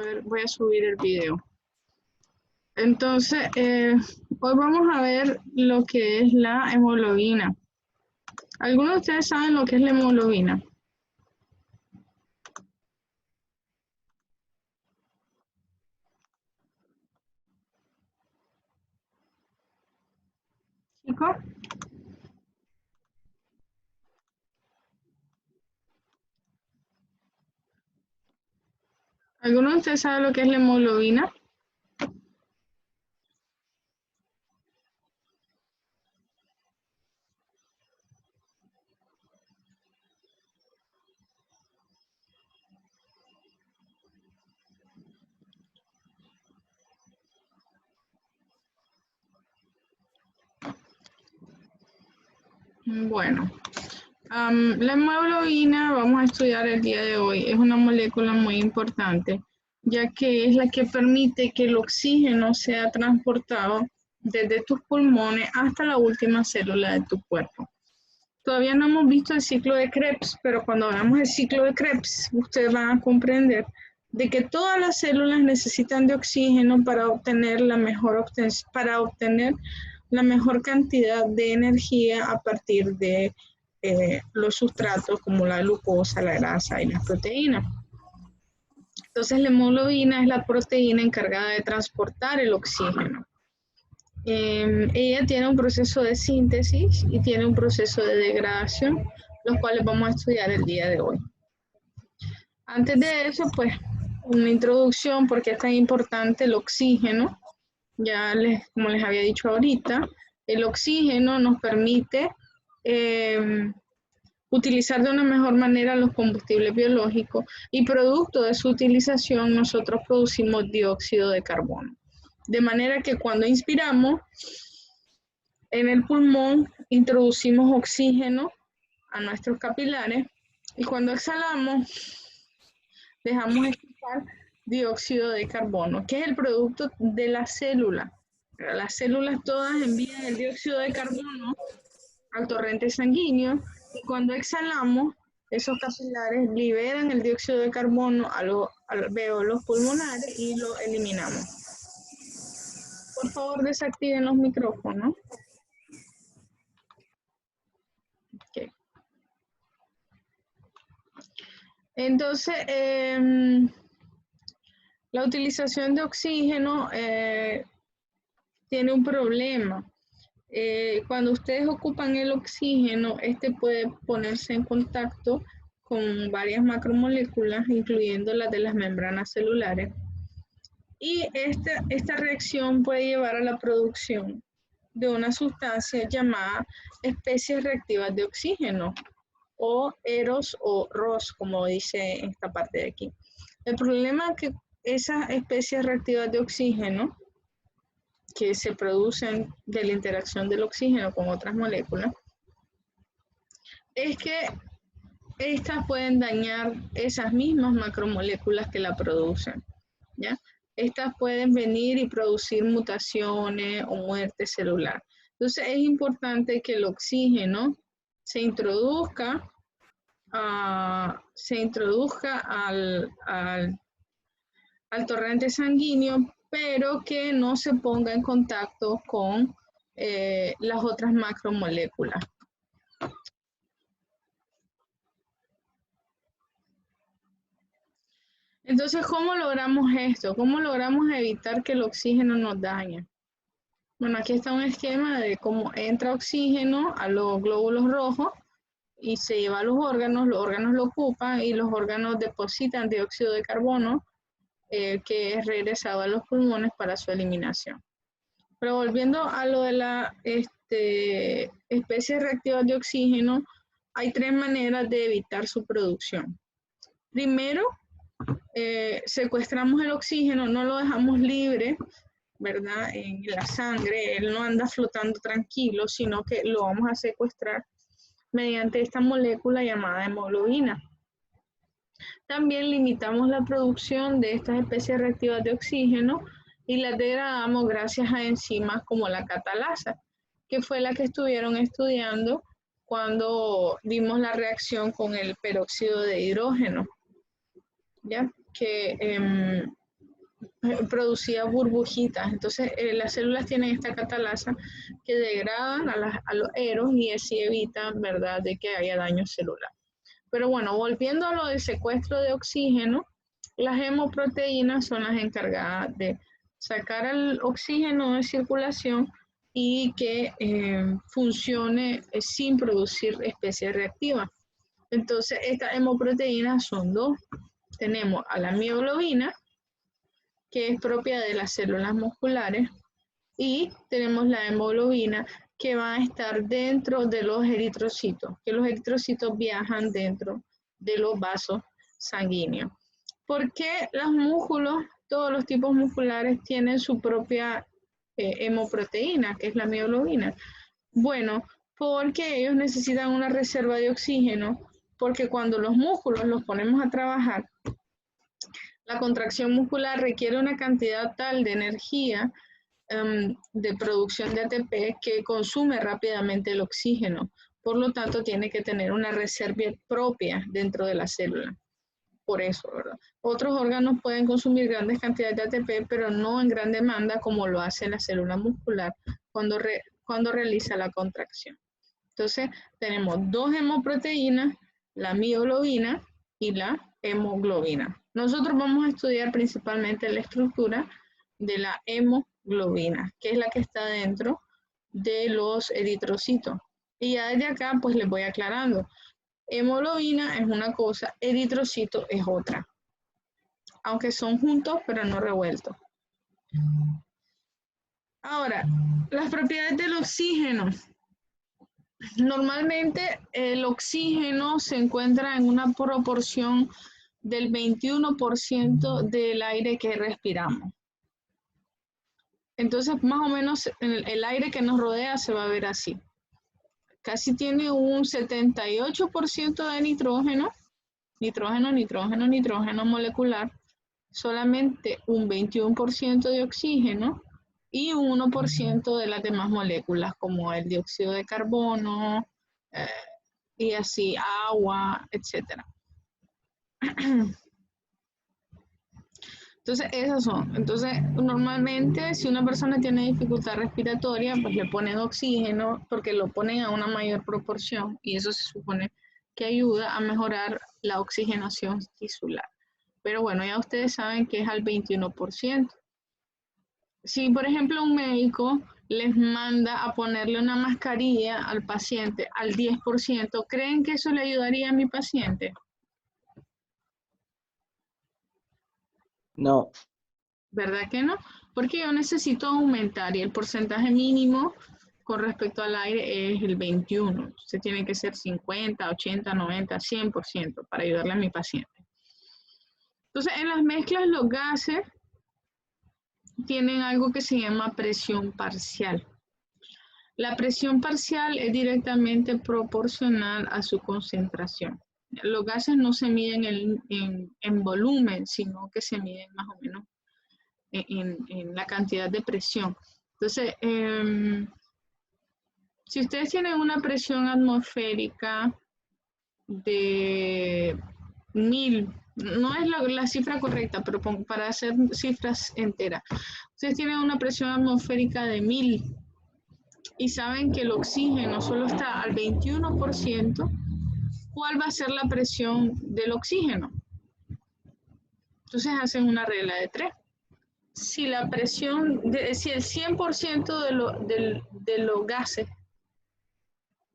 ver, voy a subir el video. Entonces, hoy vamos a ver lo que es la hemoglobina. ¿Algunos de ustedes saben lo que es la hemoglobina? ¿Chicos? ¿Alguno de ustedes sabe lo que es la hemoglobina? Bueno, la hemoglobina vamos a estudiar el día de hoy. Es una molécula muy importante, ya que es la que permite que el oxígeno sea transportado desde tus pulmones hasta la última célula de tu cuerpo. Todavía no hemos visto el ciclo de Krebs, pero cuando veamos el ciclo de Krebs, ustedes van a comprender de que todas las células necesitan de oxígeno para obtener la mejor cantidad de energía a partir de los sustratos como la glucosa, la grasa y las proteínas. Entonces la hemoglobina es la proteína encargada de transportar el oxígeno. Ella tiene un proceso de síntesis y tiene un proceso de degradación, los cuales vamos a estudiar el día de hoy. Antes de eso, pues, una introducción, porque es tan importante el oxígeno. Como les había dicho ahorita, el oxígeno nos permite utilizar de una mejor manera los combustibles biológicos y producto de su utilización nosotros producimos dióxido de carbono. De manera que cuando inspiramos, en el pulmón introducimos oxígeno a nuestros capilares y cuando exhalamos, dejamos escapar dióxido de carbono, que es el producto de la célula. Las células todas envían el dióxido de carbono al torrente sanguíneo y cuando exhalamos, esos capilares liberan el dióxido de carbono a los alveolos pulmonares y lo eliminamos. Por favor, desactiven los micrófonos. Okay. Entonces, la utilización de oxígeno tiene un problema. Cuando ustedes ocupan el oxígeno, este puede ponerse en contacto con varias macromoléculas, incluyendo las de las membranas celulares. Y esta reacción puede llevar a la producción de una sustancia llamada especies reactivas de oxígeno, o EROS o ROS, como dice esta parte de aquí. El problema es que esas especies reactivas de oxígeno que se producen de la interacción del oxígeno con otras moléculas, es que estas pueden dañar esas mismas macromoléculas que la producen, ¿ya? Estas pueden venir y producir mutaciones o muerte celular. Entonces es importante que el oxígeno se introduzca al torrente sanguíneo, pero que no se ponga en contacto con las otras macromoléculas. Entonces, ¿cómo logramos esto? ¿Cómo logramos evitar que el oxígeno nos dañe? Bueno, aquí está un esquema de cómo entra oxígeno a los glóbulos rojos y se lleva a los órganos lo ocupan y los órganos depositan dióxido de carbono que es regresado a los pulmones para su eliminación. Pero volviendo a lo de la especies reactivas de oxígeno, hay tres maneras de evitar su producción. Primero, secuestramos el oxígeno, no lo dejamos libre, ¿verdad? En la sangre, él no anda flotando tranquilo, sino que lo vamos a secuestrar mediante esta molécula llamada hemoglobina. También limitamos la producción de estas especies reactivas de oxígeno y las degradamos gracias a enzimas como la catalasa, que fue la que estuvieron estudiando cuando vimos la reacción con el peróxido de hidrógeno, ¿ya? Que producía burbujitas. Entonces, las células tienen esta catalasa que degradan a los eros y así evitan, ¿verdad?, de que haya daño celular. Pero bueno, volviendo a lo del secuestro de oxígeno, las hemoproteínas son las encargadas de sacar el oxígeno de circulación y que funcione sin producir especies reactivas. Entonces, estas hemoproteínas son dos. Tenemos a la mioglobina, que es propia de las células musculares, y tenemos la hemoglobina, que va a estar dentro de los eritrocitos, que los eritrocitos viajan dentro de los vasos sanguíneos. ¿Por qué los músculos, todos los tipos musculares, tienen su propia hemoproteína, que es la mioglobina? Bueno, porque ellos necesitan una reserva de oxígeno, porque cuando los músculos los ponemos a trabajar, la contracción muscular requiere una cantidad tal de energía de producción de ATP que consume rápidamente el oxígeno. Por lo tanto, tiene que tener una reserva propia dentro de la célula. Por eso, ¿verdad? Otros órganos pueden consumir grandes cantidades de ATP, pero no en gran demanda como lo hace la célula muscular cuando realiza la contracción. Entonces, tenemos dos hemoproteínas, la mioglobina y la hemoglobina. Nosotros vamos a estudiar principalmente la estructura de la hemoglobina, que es la que está dentro de los eritrocitos. Y ya desde acá, pues les voy aclarando. Hemoglobina es una cosa, eritrocito es otra. Aunque son juntos, pero no revueltos. Ahora, las propiedades del oxígeno. Normalmente el oxígeno se encuentra en una proporción del 21% del aire que respiramos. Entonces, más o menos, el aire que nos rodea se va a ver así. Casi tiene un 78% de nitrógeno molecular, solamente un 21% de oxígeno y un 1% de las demás moléculas, como el dióxido de carbono, y así, agua, etc. Entonces, esas son. Entonces, normalmente, si una persona tiene dificultad respiratoria, pues le ponen oxígeno porque lo ponen a una mayor proporción y eso se supone que ayuda a mejorar la oxigenación tisular. Pero bueno, ya ustedes saben que es al 21%. Si, por ejemplo, un médico les manda a ponerle una mascarilla al paciente al 10%, ¿creen que eso le ayudaría a mi paciente? No. ¿Verdad que no? Porque yo necesito aumentar y el porcentaje mínimo con respecto al aire es el 21. Entonces tiene que ser 50, 80, 90, 100% para ayudarle a mi paciente. Entonces, en las mezclas, los gases tienen algo que se llama presión parcial. La presión parcial es directamente proporcional a su concentración. Los gases no se miden en volumen, sino que se miden más o menos en la cantidad de presión. Entonces, si ustedes tienen una presión atmosférica de 1000, no es la cifra correcta, pero para hacer cifras enteras, ustedes tienen una presión atmosférica de 1000 y saben que el oxígeno solo está al 21%, ¿cuál va a ser la presión del oxígeno? Entonces hacen una regla de 3. Si la presión, si el 100% de los gases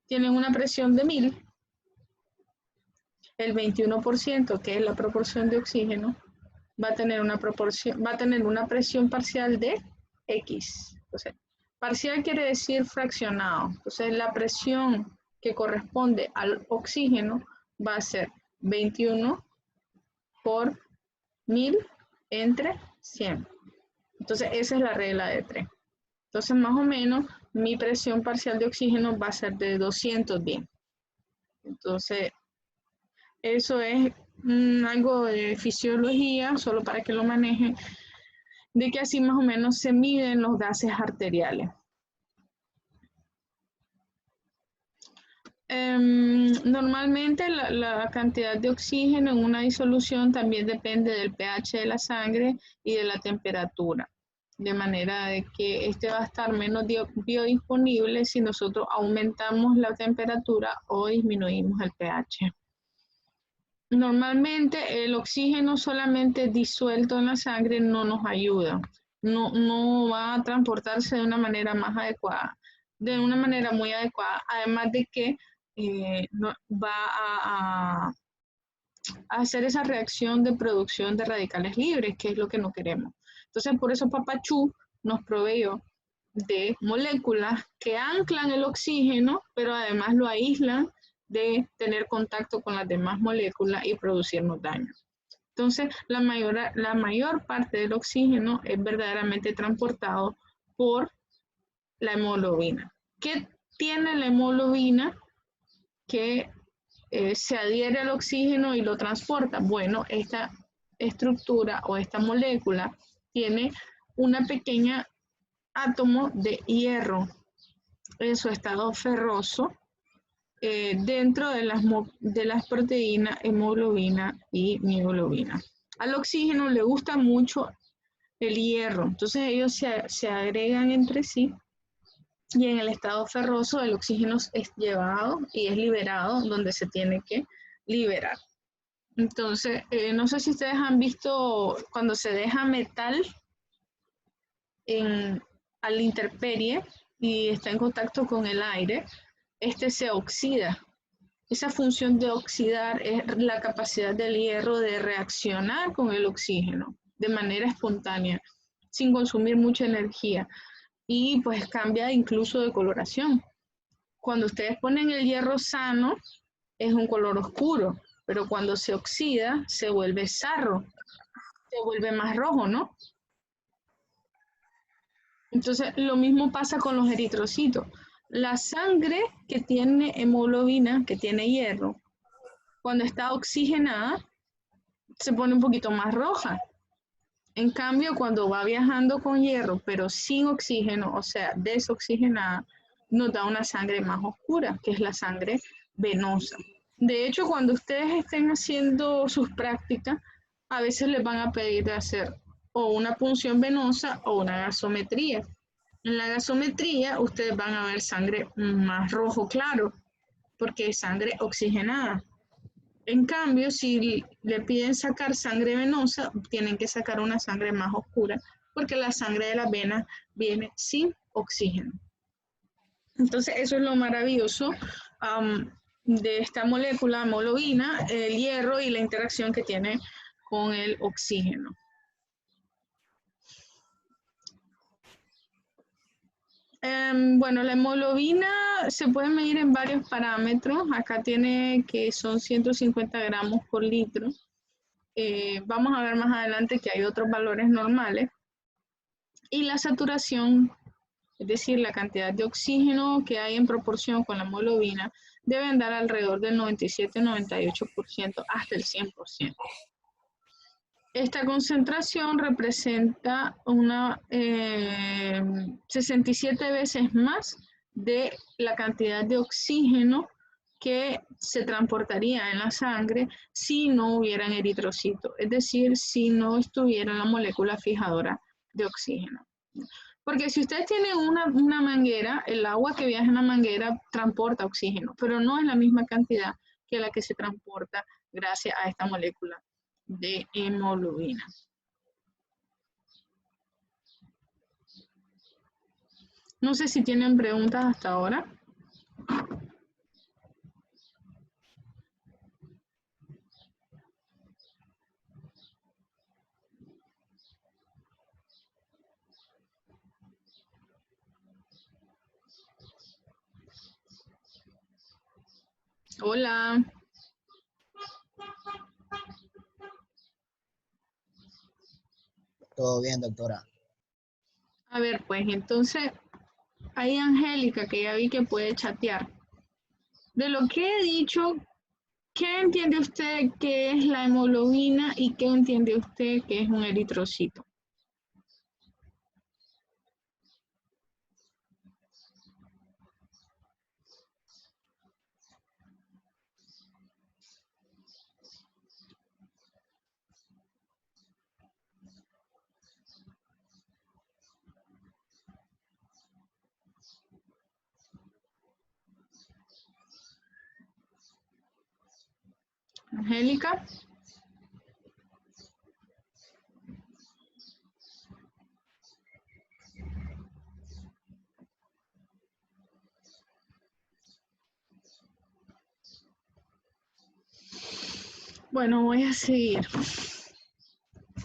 tienen una presión de 1000, el 21%, que es la proporción de oxígeno, va a tener una presión parcial de X. Entonces, parcial quiere decir fraccionado. Entonces, la presión que corresponde al oxígeno va a ser 21 por 1000 entre 100. Entonces, esa es la regla de 3. Entonces, más o menos, mi presión parcial de oxígeno va a ser de 210. Entonces, eso es algo de fisiología, solo para que lo manejen, de que así más o menos se miden los gases arteriales. Normalmente la cantidad de oxígeno en una disolución también depende del pH de la sangre y de la temperatura, de manera de que este va a estar menos biodisponible si nosotros aumentamos la temperatura o disminuimos el pH. Normalmente el oxígeno solamente disuelto en la sangre no nos ayuda, no va a transportarse de una manera más adecuada, de una manera muy adecuada, además de que va a hacer esa reacción de producción de radicales libres, que es lo que no queremos. Entonces, por eso Papachú nos proveyó de moléculas que anclan el oxígeno, pero además lo aíslan de tener contacto con las demás moléculas y producirnos daño. Entonces, la mayor parte del oxígeno es verdaderamente transportado por la hemoglobina. ¿Qué tiene la hemoglobina que se adhiere al oxígeno y lo transporta? Bueno, esta estructura o esta molécula tiene una pequeña átomo de hierro en su estado ferroso dentro de las proteínas hemoglobina y mioglobina. Al oxígeno le gusta mucho el hierro, entonces ellos se agregan entre sí y en el estado ferroso el oxígeno es llevado y es liberado donde se tiene que liberar. Entonces, no sé si ustedes han visto cuando se deja metal a la intemperie y está en contacto con el aire, este se oxida. Esa función de oxidar es la capacidad del hierro de reaccionar con el oxígeno de manera espontánea, sin consumir mucha energía. Y pues cambia incluso de coloración. Cuando ustedes ponen el hierro sano, es un color oscuro, pero cuando se oxida, se vuelve sarro, se vuelve más rojo, ¿no? Entonces, lo mismo pasa con los eritrocitos. La sangre que tiene hemoglobina, que tiene hierro, cuando está oxigenada, se pone un poquito más roja. En cambio, cuando va viajando con hierro, pero sin oxígeno, o sea, desoxigenada, nos da una sangre más oscura, que es la sangre venosa. De hecho, cuando ustedes estén haciendo sus prácticas, a veces les van a pedir de hacer o una punción venosa o una gasometría. En la gasometría, ustedes van a ver sangre más rojo claro, porque es sangre oxigenada. En cambio, si le piden sacar sangre venosa, tienen que sacar una sangre más oscura, porque la sangre de las venas viene sin oxígeno. Entonces, eso es lo maravilloso de esta molécula hemoglobina, el hierro y la interacción que tiene con el oxígeno. Bueno, la hemoglobina se puede medir en varios parámetros. Acá tiene que son 150 gramos por litro. Vamos a ver más adelante que hay otros valores normales. Y la saturación, es decir, la cantidad de oxígeno que hay en proporción con la hemoglobina, debe andar alrededor del 97-98% hasta el 100%. Esta concentración representa una 67 veces más de la cantidad de oxígeno que se transportaría en la sangre si no hubieran eritrocitos, es decir, si no estuviera la molécula fijadora de oxígeno. Porque si ustedes tienen una manguera, el agua que viaja en la manguera transporta oxígeno, pero no es la misma cantidad que la que se transporta gracias a esta molécula de hemoglobina. No sé si tienen preguntas hasta ahora. Hola. Todo bien, doctora. A ver, pues entonces, hay Angélica que ya vi que puede chatear. De lo que he dicho, ¿qué entiende usted que es la hemoglobina y qué entiende usted que es un eritrocito? Angélica. Bueno, voy a seguir.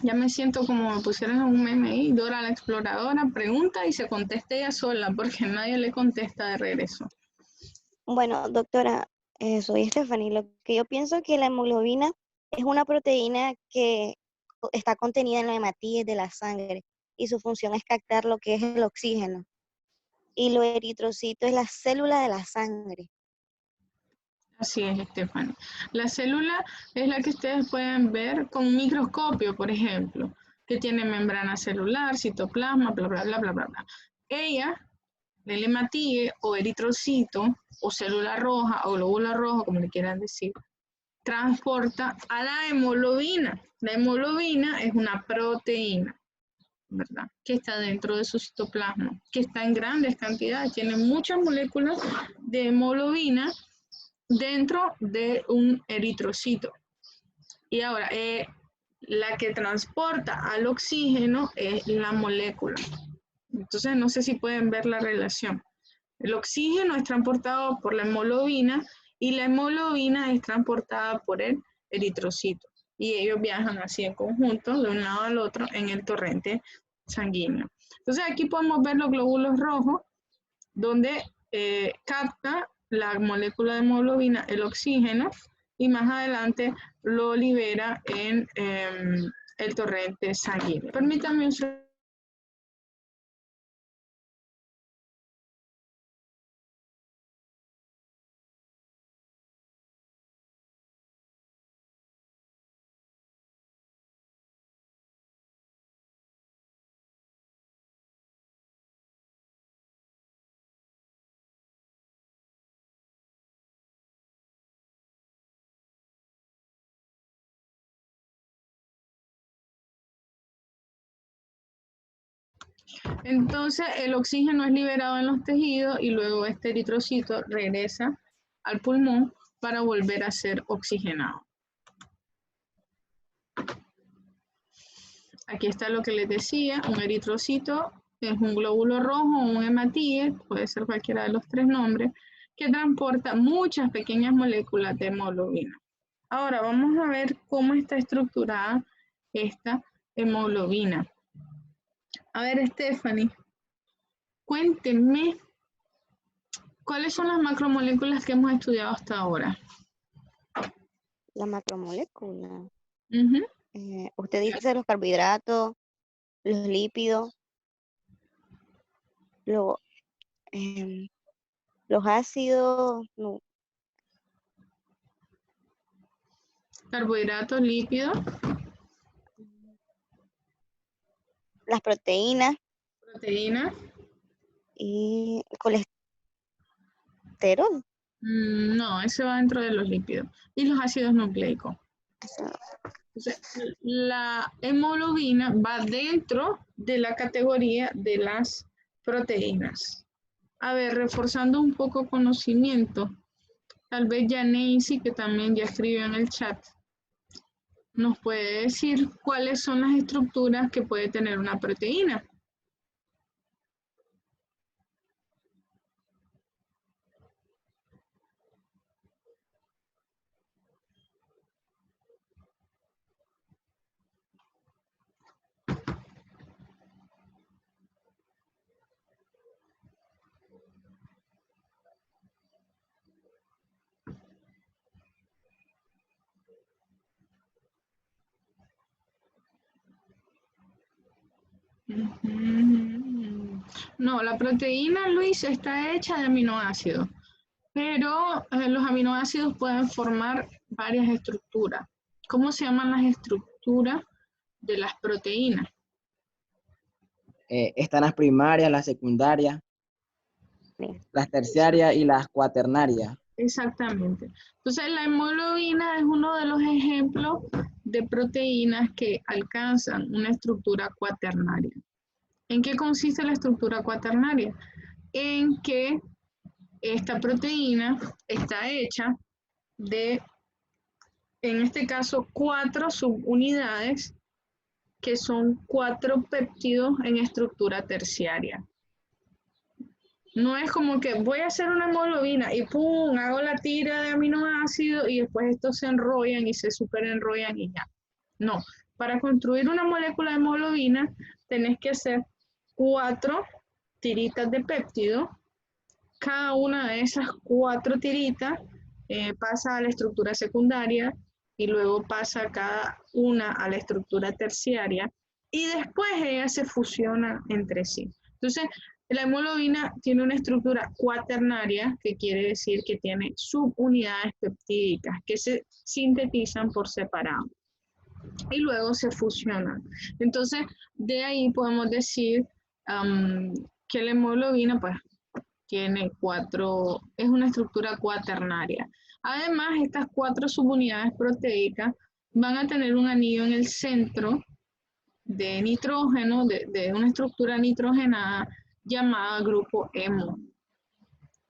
Ya me siento como me pusieron en un meme ahí, Dora la exploradora pregunta y se contesta ella sola porque nadie le contesta de regreso. Bueno, doctora, soy Stephanie. Lo que yo pienso que la hemoglobina es una proteína que está contenida en la hematíes de la sangre y su función es captar lo que es el oxígeno. Y lo eritrocito es la célula de la sangre. Así es, Stephanie. La célula es la que ustedes pueden ver con un microscopio, por ejemplo, que tiene membrana celular, citoplasma, bla, bla, bla, bla, bla, bla. Ella, el hematíe o eritrocito, o célula roja, o glóbulo rojo, como le quieran decir, transporta a la hemoglobina. La hemoglobina es una proteína, ¿verdad? Que está dentro de su citoplasma, que está en grandes cantidades, tiene muchas moléculas de hemoglobina dentro de un eritrocito. Y ahora, la que transporta al oxígeno es la molécula. Entonces, no sé si pueden ver la relación. El oxígeno es transportado por la hemoglobina y la hemoglobina es transportada por el eritrocito. Y ellos viajan así en conjunto, de un lado al otro, en el torrente sanguíneo. Entonces, aquí podemos ver los glóbulos rojos, donde capta la molécula de hemoglobina el oxígeno y más adelante lo libera en el torrente sanguíneo. Permítanme un segundo. Entonces el oxígeno es liberado en los tejidos y luego este eritrocito regresa al pulmón para volver a ser oxigenado. Aquí está lo que les decía, un eritrocito es un glóbulo rojo o un hematíe, puede ser cualquiera de los tres nombres, que transporta muchas pequeñas moléculas de hemoglobina. Ahora vamos a ver cómo está estructurada esta hemoglobina. A ver, Stephanie, cuéntenme, ¿cuáles son las macromoléculas que hemos estudiado hasta ahora? La macromolécula. Uh-huh. Usted dice los carbohidratos, los lípidos, los ácidos, no, Carbohidratos, lípidos, las proteínas proteínas. y colesterol. No, eso va dentro de los lípidos. Y los ácidos nucleicos. Entonces, la hemoglobina va dentro de la categoría de las proteínas. A ver, reforzando un poco conocimiento, tal vez ya Nancy, que también ya escribió en el chat, nos puede decir cuáles son las estructuras que puede tener una proteína. No, la proteína, Luis, está hecha de aminoácidos, pero los aminoácidos pueden formar varias estructuras. ¿Cómo se llaman las estructuras de las proteínas? Están las primarias, las secundarias, las terciarias y las cuaternarias. Exactamente. Entonces, la hemoglobina es uno de los ejemplos de proteínas que alcanzan una estructura cuaternaria. ¿En qué consiste la estructura cuaternaria? En que esta proteína está hecha de en este caso 4 subunidades que son 4 péptidos en estructura terciaria. No es como que voy a hacer una hemoglobina y ¡pum! Hago la tira de aminoácidos y después estos se enrollan y se superenrollan y ya. No, para construir una molécula de hemoglobina tenés que hacer 4 tiritas de péptido. Cada una de esas 4 tiritas pasa a la estructura secundaria y luego pasa cada una a la estructura terciaria y después ellas se fusionan entre sí. Entonces, la hemoglobina tiene una estructura cuaternaria, que quiere decir que tiene subunidades peptídicas que se sintetizan por separado y luego se fusionan. Entonces, de ahí podemos decir que la hemoglobina pues, tiene 4, es una estructura cuaternaria. Además, estas 4 subunidades proteicas van a tener un anillo en el centro de nitrógeno, de una estructura nitrogenada llamada grupo hemo.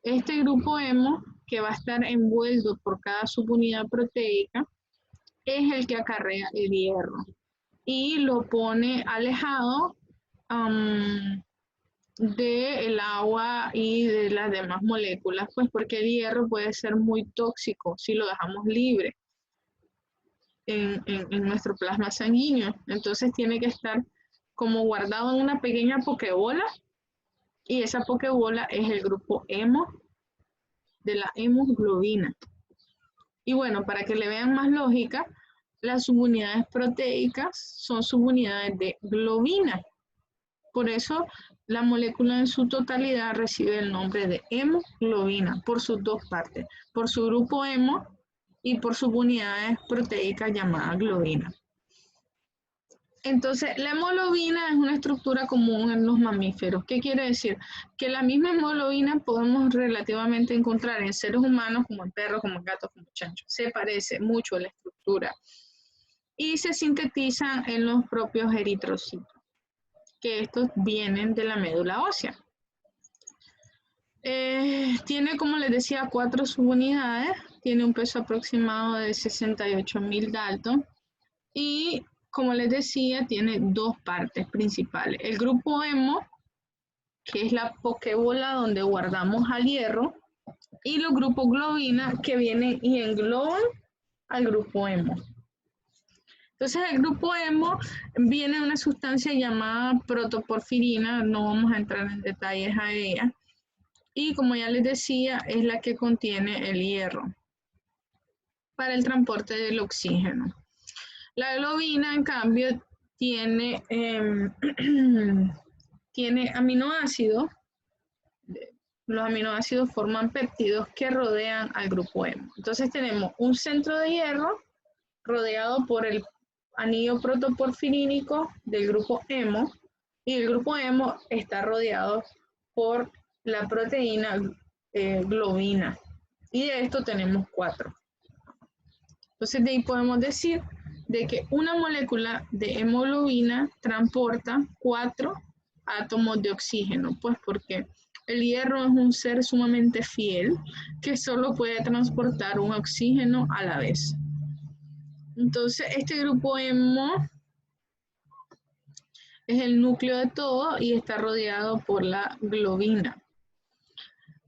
Este grupo hemo, que va a estar envuelto por cada subunidad proteica, es el que acarrea el hierro y lo pone alejado del agua y de las demás moléculas, pues porque el hierro puede ser muy tóxico si lo dejamos libre en nuestro plasma sanguíneo. Entonces tiene que estar como guardado en una pequeña pokebola y esa pokebola es el grupo hemo de la hemoglobina. Y bueno, para que le vean más lógica, las subunidades proteicas son subunidades de globina. Por eso la molécula en su totalidad recibe el nombre de hemoglobina por sus dos partes, por su grupo hemo y por subunidades proteicas llamadas globina. Entonces, la hemoglobina es una estructura común en los mamíferos. ¿Qué quiere decir? Que la misma hemoglobina podemos relativamente encontrar en seres humanos, como en perros, como en gatos, como en chanchos. Se parece mucho a la estructura. Y se sintetizan en los propios eritrocitos, que estos vienen de la médula ósea. Tiene, como les decía, 4 subunidades. Tiene un peso aproximado de 68.000 Dalton. Y como les decía, tiene 2 partes principales. El grupo hemo, que es la pokebola donde guardamos al hierro, y los grupos globina, que vienen y engloban al grupo hemo. Entonces, el grupo hemo viene de una sustancia llamada protoporfirina, no vamos a entrar en detalles a ella, y como ya les decía, es la que contiene el hierro para el transporte del oxígeno. La globina, en cambio, tiene, tiene aminoácidos. Los aminoácidos forman péptidos que rodean al grupo hemo. Entonces tenemos un centro de hierro rodeado por el anillo protoporfirínico del grupo hemo y el grupo hemo está rodeado por la proteína globina. Y de esto tenemos 4. Entonces de ahí podemos decir de que una molécula de hemoglobina transporta 4 átomos de oxígeno, pues porque el hierro es un ser sumamente fiel que solo puede transportar un oxígeno a la vez. Entonces este grupo hemo es el núcleo de todo y está rodeado por la globina.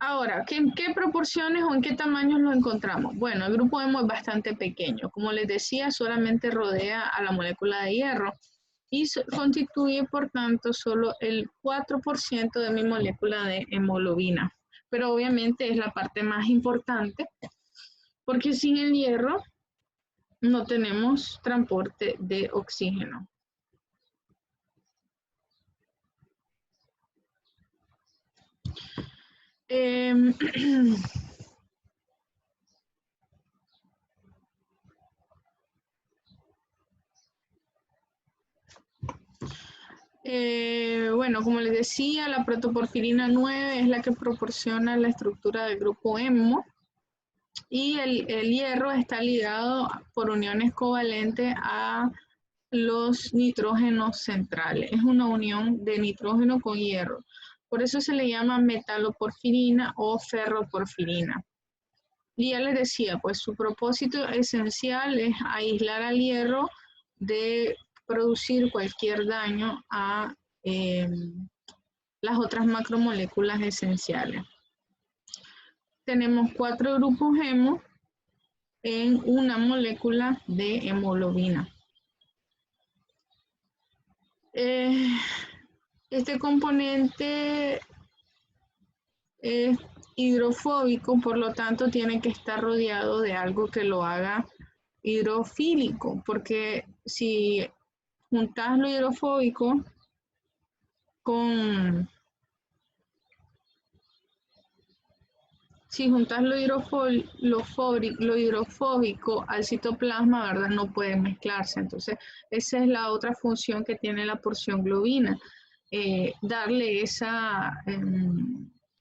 Ahora, ¿en qué proporciones o en qué tamaños lo encontramos? Bueno, el grupo hemo es bastante pequeño. Como les decía, solamente rodea a la molécula de hierro y constituye, por tanto, solo el 4% de mi molécula de hemoglobina. Pero obviamente es la parte más importante porque sin el hierro no tenemos transporte de oxígeno. Bueno, como les decía, la protoporfirina 9 es la que proporciona la estructura del grupo hemo y el hierro está ligado por uniones covalentes a los nitrógenos centrales. Es una unión de nitrógeno con hierro. Por eso se le llama metaloporfirina o ferroporfirina. Y ya les decía, pues su propósito esencial es aislar al hierro de producir cualquier daño a las otras macromoléculas esenciales. Tenemos 4 grupos hemo en una molécula de hemoglobina. Este componente es hidrofóbico, por lo tanto tiene que estar rodeado de algo que lo haga hidrofílico, porque si juntas lo hidrofóbico con... Si juntas lo hidrofóbico al citoplasma, ¿verdad? No pueden mezclarse. Entonces, esa es la otra función que tiene la porción globina. Darle esa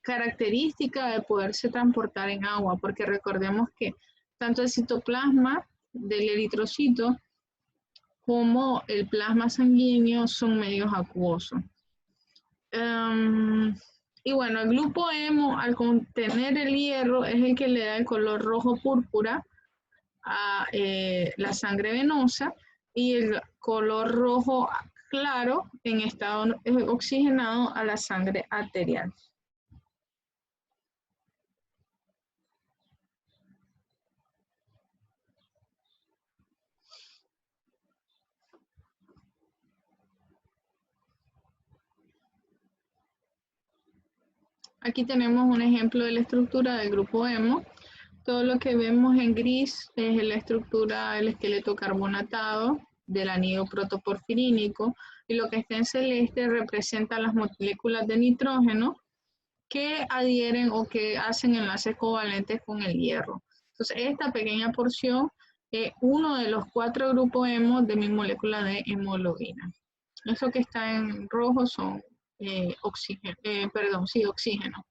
característica de poderse transportar en agua, porque recordemos que tanto el citoplasma del eritrocito como el plasma sanguíneo son medios acuosos. Y bueno, el grupo hemo, al contener el hierro, es el que le da el color rojo púrpura a la sangre venosa y el color rojo claro en estado oxigenado a la sangre arterial. Aquí tenemos un ejemplo de la estructura del grupo hemo. Todo lo que vemos en gris es la estructura del esqueleto carbonatado del anillo protoporfirínico, y lo que está en celeste representa las moléculas de nitrógeno que adhieren o que hacen enlaces covalentes con el hierro. Entonces, esta pequeña porción es uno de los 4 grupos hemo de mi molécula de hemoglobina. Eso que está en rojo son oxígeno.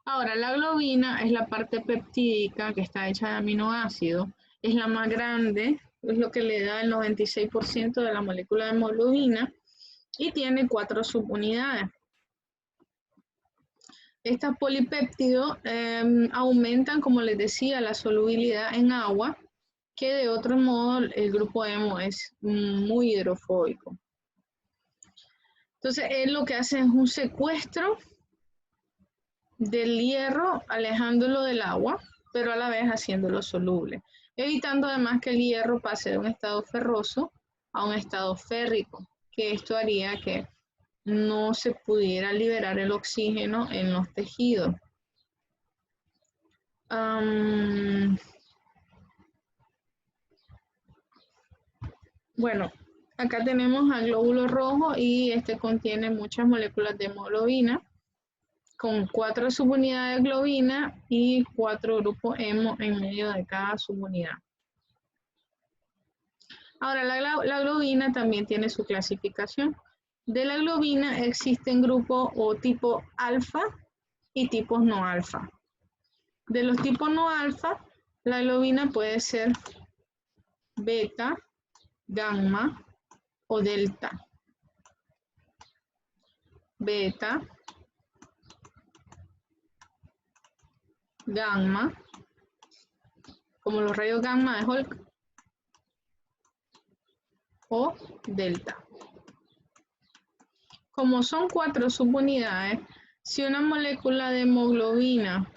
Ahora, la globina es la parte peptídica que está hecha de aminoácidos. Es la más grande, es lo que le da el 96% de la molécula de hemoglobina y tiene 4 subunidades. Estos polipéptidos aumentan, como les decía, la solubilidad en agua, que de otro modo el grupo hemo es muy hidrofóbico. Entonces, él lo que hace es un secuestro del hierro, alejándolo del agua, pero a la vez haciéndolo soluble, evitando además que el hierro pase de un estado ferroso a un estado férrico, que esto haría que no se pudiera liberar el oxígeno en los tejidos. Bueno, acá tenemos al glóbulo rojo y este contiene muchas moléculas de hemoglobina con 4 subunidades de globina y 4 grupos hemo en medio de cada subunidad. Ahora, la globina también tiene su clasificación. De la globina existen grupos o tipo alfa y tipos no alfa. De los tipos no alfa, la globina puede ser beta, gamma o delta. Beta, gamma, como los rayos gamma de Hulk, o delta. Como son 4 subunidades, si una molécula de hemoglobina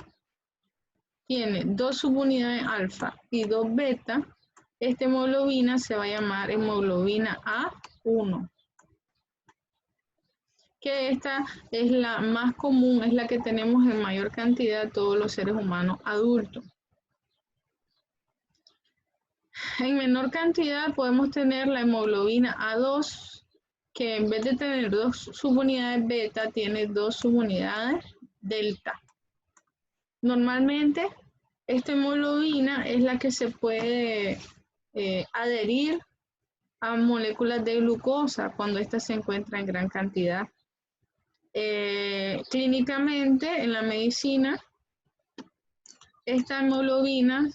tiene 2 subunidades alfa y 2 beta, esta hemoglobina se va a llamar hemoglobina A1. Que esta es la más común, es la que tenemos en mayor cantidad todos los seres humanos adultos. En menor cantidad podemos tener la hemoglobina A2, que en vez de tener 2 subunidades beta, tiene 2 subunidades delta. Normalmente, esta hemoglobina es la que se puede adherir a moléculas de glucosa cuando ésta se encuentra en gran cantidad. Clínicamente, en la medicina, esta hemoglobina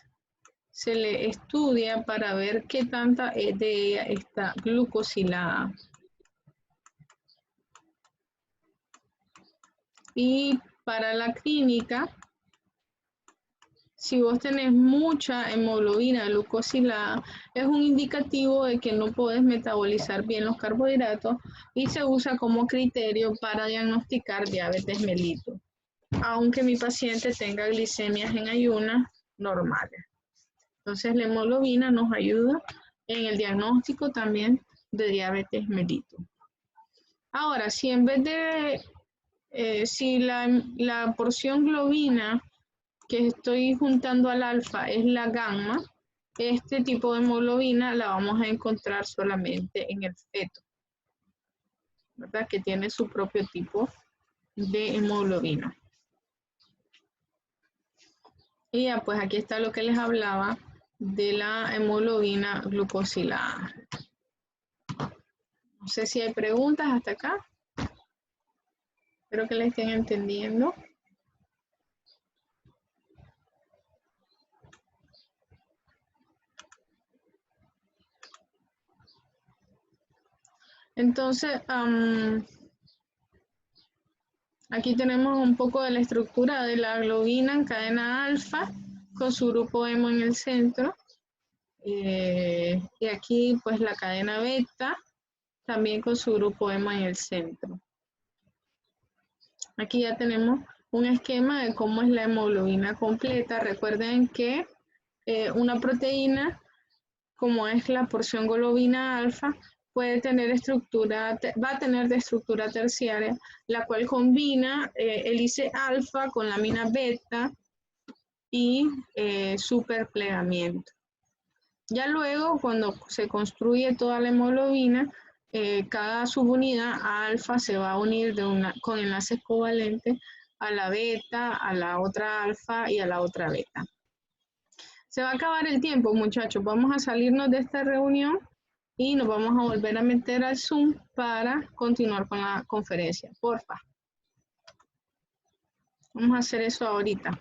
se le estudia para ver qué tanta de ella está glucosilada. Y para la clínica Si vos tenés mucha hemoglobina glucosilada, es un indicativo de que no podés metabolizar bien los carbohidratos y se usa como criterio para diagnosticar diabetes mellitus, aunque mi paciente tenga glicemias en ayunas normales. Entonces, la hemoglobina nos ayuda en el diagnóstico también de diabetes mellitus. Ahora, si en vez de, si la porción globina que estoy juntando al alfa es la gamma, este tipo de hemoglobina la vamos a encontrar solamente en el feto, ¿verdad? Que tiene su propio tipo de hemoglobina. Y ya, pues aquí está lo que les hablaba de la hemoglobina glucosilada. No sé si hay preguntas hasta acá. Espero que la estén entendiendo. Entonces, aquí tenemos un poco de la estructura de la globina en cadena alfa con su grupo hemo en el centro. Y aquí pues la cadena beta también con su grupo hemo en el centro. Aquí ya tenemos un esquema de cómo es la hemoglobina completa. Recuerden que una proteína, como es la porción globina alfa, puede tener estructura, va a tener de estructura terciaria, la cual combina hélice alfa con lámina beta y superplegamiento. Ya luego, cuando se construye toda la hemoglobina, cada subunidad alfa se va a unir con enlaces covalentes a la beta, a la otra alfa y a la otra beta. Se va a acabar el tiempo, muchachos. Vamos a salirnos de esta reunión y nos vamos a volver a meter al Zoom para continuar con la conferencia. Porfa. Vamos a hacer eso ahorita.